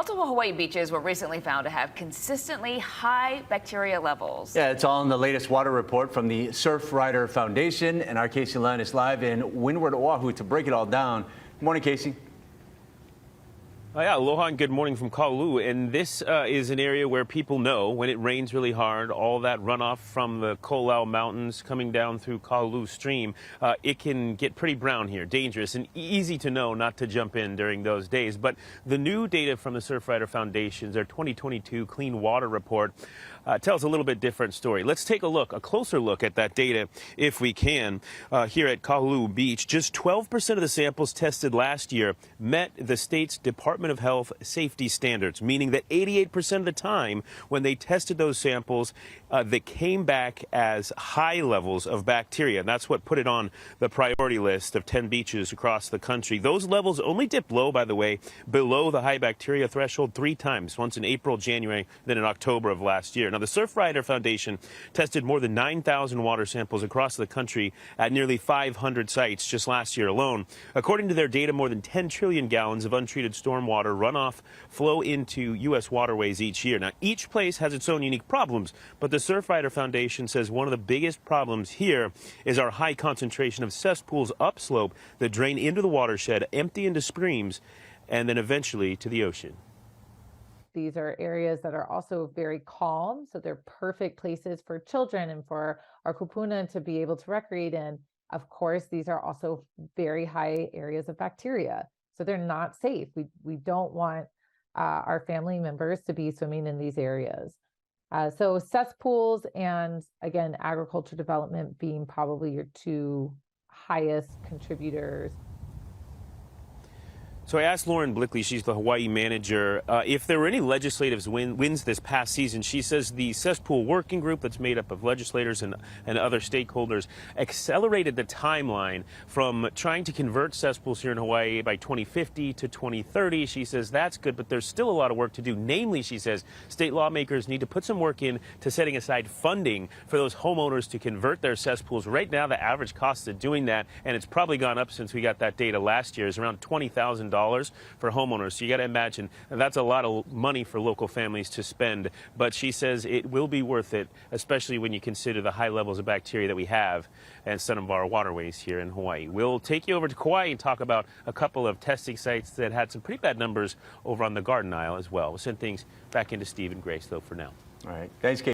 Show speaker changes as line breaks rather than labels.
Multiple Hawaii beaches were recently found to have consistently high bacteria levels.
Yeah, it's all in the latest water report from the Surfrider Foundation. And our Casey Lund is live in Windward, Oahu to break it all down. Good morning, Casey.
Yeah, aloha and good morning from Kaulu. And this is an area where people know when it rains really hard, all that runoff from the Kolau Mountains coming down through Kaulu Stream, it can get pretty brown here, dangerous and easy to know not to jump in during those days. But the new data from the Surfrider Foundation, their 2022 Clean Water Report, tells a little bit different story. Let's take a closer look at that data if we can. Here at Kaulu Beach, just 12% of the samples tested last year met the state's Department of Health safety standards, meaning that 88% of the time when they tested those samples, they came back as high levels of bacteria. And that's what put it on the priority list of 10 beaches across the country. Those levels only dipped low, by the way, below the high bacteria threshold 3 times, once in April, January, then in October of last year. Now, the Surfrider Foundation tested more than 9,000 water samples across the country at nearly 500 sites just last year alone. According to their data, more than 10 trillion gallons of untreated stormwater runoff flow into U.S. waterways each year. Now, each place has its own unique problems, but the Surfrider Foundation says one of the biggest problems here is our high concentration of cesspools upslope that drain into the watershed, empty into streams, and then eventually to the ocean.
These are areas that are also very calm, so they're perfect places for children and for our kupuna to be able to recreate in. Of course, these are also very high areas of bacteria, so they're not safe. We don't want our family members to be swimming in these areas. So cesspools and, again, agriculture development being probably your two highest contributors.
So I asked Lauren Blickley, she's the Hawaii manager, if there were any legislative wins this past season. She says the cesspool working group that's made up of legislators and other stakeholders accelerated the timeline from trying to convert cesspools here in Hawaii by 2050 to 2030. She says that's good, but there's still a lot of work to do. Namely, she says, state lawmakers need to put some work in to setting aside funding for those homeowners to convert their cesspools. Right now, the average cost of doing that, and it's probably gone up since we got that data last year, is around $20,000 for homeowners. So you got to imagine that's a lot of money for local families to spend. But she says it will be worth it, especially when you consider the high levels of bacteria that we have in some of our waterways here in Hawaii. We'll take you over to Kauai and talk about a couple of testing sites that had some pretty bad numbers over on the Garden Isle as well. We'll send things back into Steve and Grace, though, for now.
All right. Thanks, Kate.